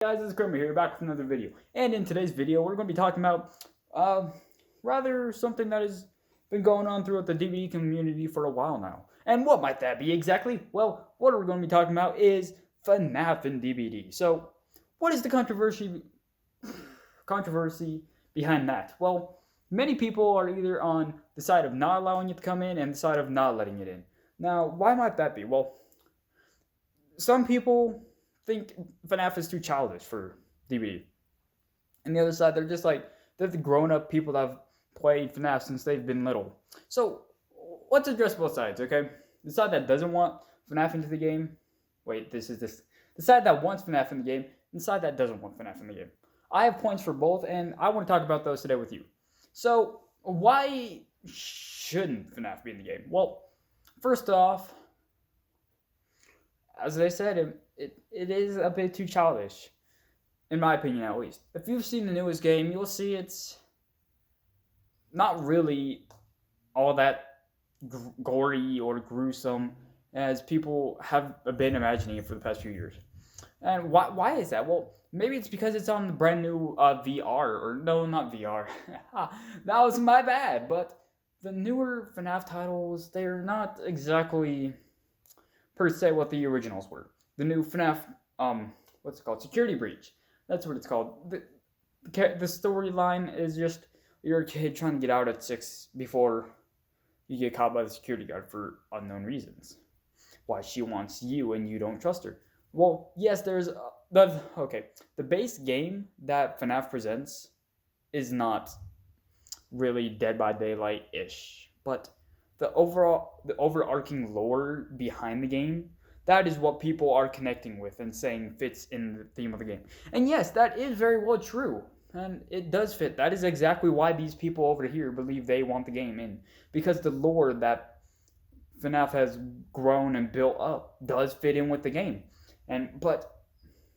Guys, this is Kramer here, back with another video. And in today's video, we're going to be talking about rather something that has been going on throughout the DbD community for a while now. And what might that be exactly? Well, what we're going to be talking about is FNaF in DbD. So, what is the controversy behind that? Well, many people are either on the side of not allowing it to come in and the side of not letting it in. Now, why might that be? Well, some people think FNaF is too childish for DbD. And the other side, they're the grown-up people that have played FNaF since they've been little. So, let's address both sides, okay? The side that doesn't want FNaF into the game. The side that wants FNaF in the game, and the side that doesn't want FNaF in the game. I have points for both, and I want to talk about those today with you. So, why shouldn't FNaF be in the game? Well, first off, as I said, it is a bit too childish, in my opinion at least. If you've seen the newest game, you'll see it's not really all that gory or gruesome as people have been imagining it for the past few years. And why is that? Well, maybe it's because it's on the brand new VR, or no, not VR. That was my bad, but the newer FNaF titles, they're not exactly per se what the originals were. The new FNaF, what's it called? Security Breach. That's what it's called. The storyline is just you're a kid trying to get out at 6 before you get caught by the security guard for unknown reasons. Why she wants you and you don't trust her. Well, yes, there's the base game that FNaF presents is not really Dead by Daylight-ish, but the overarching lore behind the game, that is what people are connecting with and saying fits in the theme of the game. And yes, that is very well true. And it does fit. That is exactly why these people over here believe they want the game in. Because the lore that FNaF has grown and built up does fit in with the game. But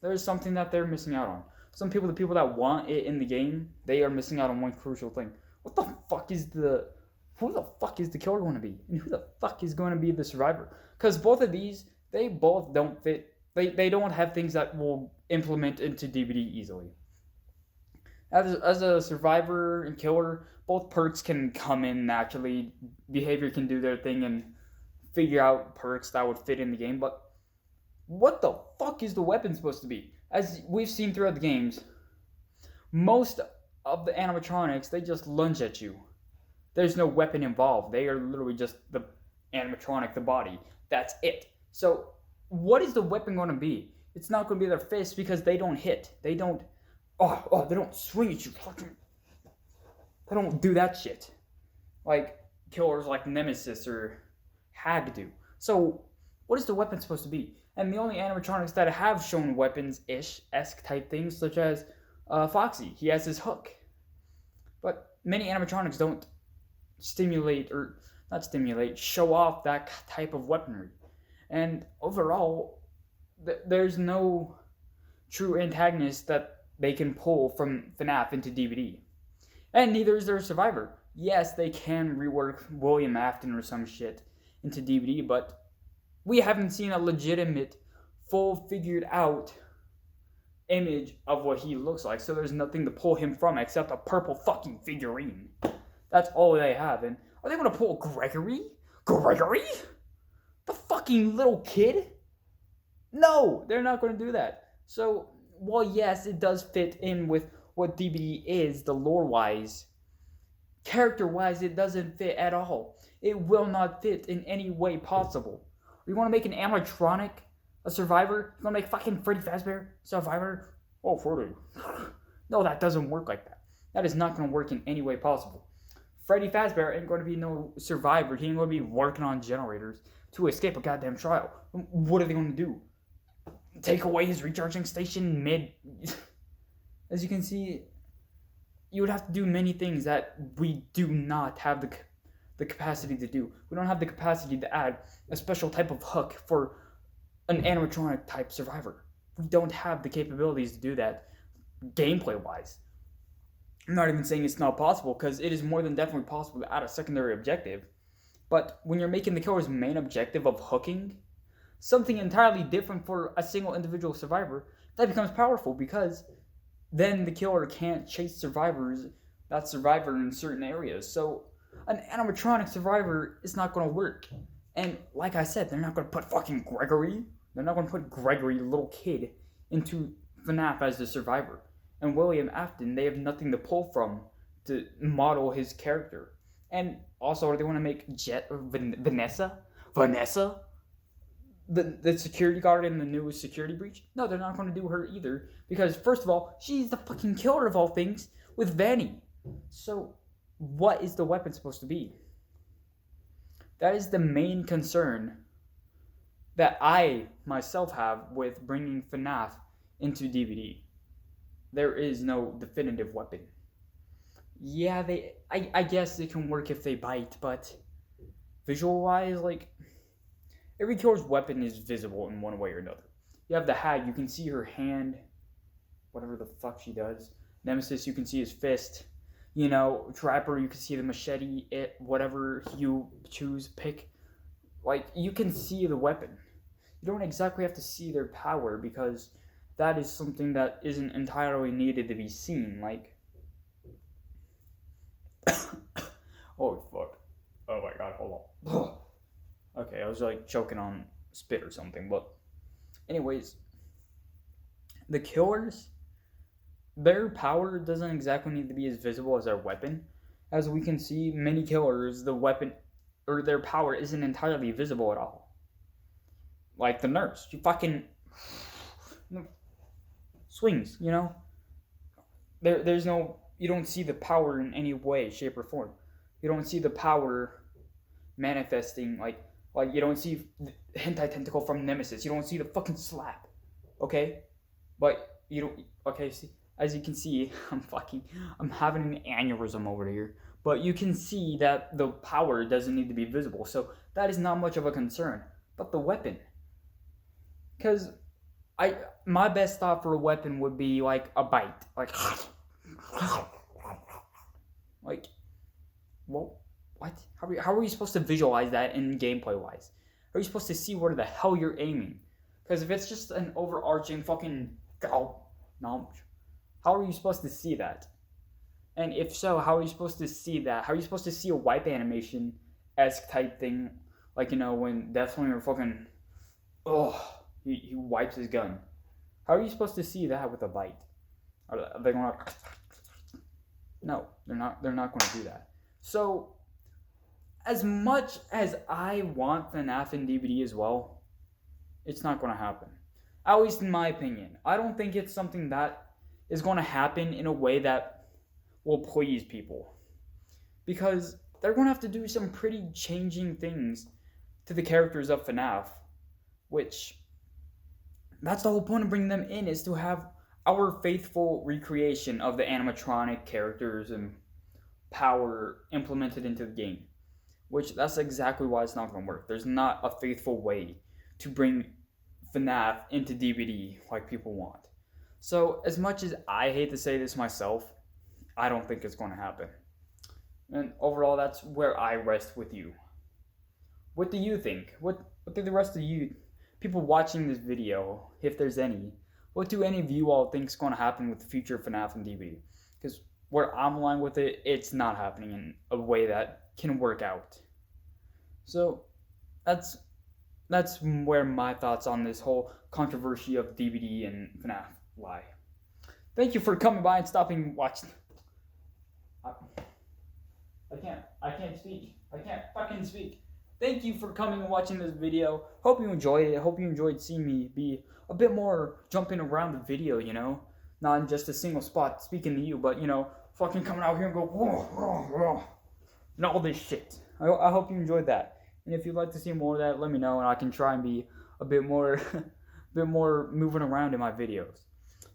there's something that they're missing out on. The people that want it in the game, they are missing out on one crucial thing. Who the fuck is the killer going to be? And who the fuck is going to be the survivor? Because both of these, they both don't fit. They don't have things that will implement into DbD easily. As a survivor and killer, both perks can come in naturally. Behavior can do their thing and figure out perks that would fit in the game. But what the fuck is the weapon supposed to be? As we've seen throughout the games, most of the animatronics, they just lunge at you. There's no weapon involved. They are literally just the animatronic, the body. That's it. So, what is the weapon going to be? It's not going to be their fists because they don't hit. They don't swing at you. They don't do that shit. Like killers like Nemesis or had to do. So, what is the weapon supposed to be? And the only animatronics that have shown weapons-ish-esque type things, such as Foxy. He has his hook. But many animatronics don't show off that type of weaponry. And overall, there's no true antagonist that they can pull from FNaF into DbD. And neither is there a survivor. Yes, they can rework William Afton or some shit into DbD, but we haven't seen a legitimate, full figured out image of what he looks like, so there's nothing to pull him from except a purple fucking figurine. That's all they have. And are they going to pull Gregory? Gregory? The fucking little kid? No, they're not going to do that. So, well, yes, it does fit in with what DbD is, the lore-wise. Character-wise, it doesn't fit at all. It will not fit in any way possible. You want to make an animatronic a survivor? You want to make fucking Freddy Fazbear survivor? Oh, Freddy. No, that doesn't work like that. That is not going to work in any way possible. Freddy Fazbear ain't going to be no survivor. He ain't going to be working on generators to escape a goddamn trial. What are they going to do? Take away his recharging station mid? As you can see, you would have to do many things that we do not have the capacity to do. We don't have the capacity to add a special type of hook for an animatronic type survivor. We don't have the capabilities to do that gameplay wise. I'm not even saying it's not possible, because it is more than definitely possible to add a secondary objective. But when you're making the killer's main objective of hooking, something entirely different for a single individual survivor, that becomes powerful because then the killer can't chase that survivor in certain areas. So an animatronic survivor is not going to work. And like I said, they're not going to put fucking Gregory. They're not going to put Gregory, the little kid, into FNaF as the survivor. And William Afton, they have nothing to pull from to model his character. And also, they want to make Vanessa, the security guard in the newest security breach. No, they're not going to do her either because, first of all, she's the fucking killer of all things with Vanny. So, what is the weapon supposed to be? That is the main concern that I myself have with bringing FNaF into DbD. There is no definitive weapon. Yeah, I guess it can work if they bite, but visual-wise, like, every killer's weapon is visible in one way or another. You have the Hag, you can see her hand, whatever the fuck she does. Nemesis, you can see his fist. You know, Trapper, you can see the machete, whatever you pick. Like, you can see the weapon. You don't exactly have to see their power because that is something that isn't entirely needed to be seen. Like, oh fuck. Oh my god, hold on. Okay, I was like choking on spit or something, but anyways, the killers, their power doesn't exactly need to be as visible as their weapon. As we can see, many killers, the weapon or their power isn't entirely visible at all. Like the nurse, she fucking swings, you know? There's no, you don't see the power in any way, shape, or form. You don't see the power manifesting, like you don't see the hentai tentacle from Nemesis. You don't see the fucking slap, okay? But you don't, okay, see, as you can see, I'm having an aneurysm over here. But you can see that the power doesn't need to be visible, so that is not much of a concern. But the weapon, because my best thought for a weapon would be like a bite, like, well, what? How are you supposed to visualize that in gameplay wise? How are you supposed to see where the hell you're aiming? Because if it's just an overarching fucking how are you supposed to see that? And if so, how are you supposed to see that? How are you supposed to see a wipe animation-esque type thing? Like, you know, when Deathslinger fucking, he wipes his gun. How are you supposed to see that with a bite? Are they going to... No, they're not going to do that. So, as much as I want FNaF and DbD as well, it's not going to happen. At least in my opinion. I don't think it's something that is going to happen in a way that will please people. Because they're going to have to do some pretty changing things to the characters of FNaF. Which, that's the whole point of bringing them in, is to have our faithful recreation of the animatronic characters and power implemented into the game. Which, that's exactly why it's not going to work. There's not a faithful way to bring FNaF into DbD like people want. So, as much as I hate to say this myself, I don't think it's going to happen. And overall, that's where I rest with you. What do you think? What do the rest of you, people watching this video, if there's any, what do any of you all think is going to happen with the future of FNaF and DbD? Because where I'm aligned with it, it's not happening in a way that can work out. So, that's where my thoughts on this whole controversy of DbD and FNaF lie. Thank you for coming by and stopping watching. I can't speak. I can't fucking speak. Thank you for coming and watching this video. Hope you enjoyed it. Hope you enjoyed seeing me be a bit more jumping around the video, you know? Not in just a single spot speaking to you, but, you know, fucking coming out here and go, whoa, whoa, whoa, and all this shit. I hope you enjoyed that. And if you'd like to see more of that, let me know, and I can try and be a bit more, moving around in my videos.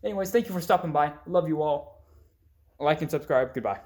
Anyways, thank you for stopping by. Love you all. Like and subscribe. Goodbye.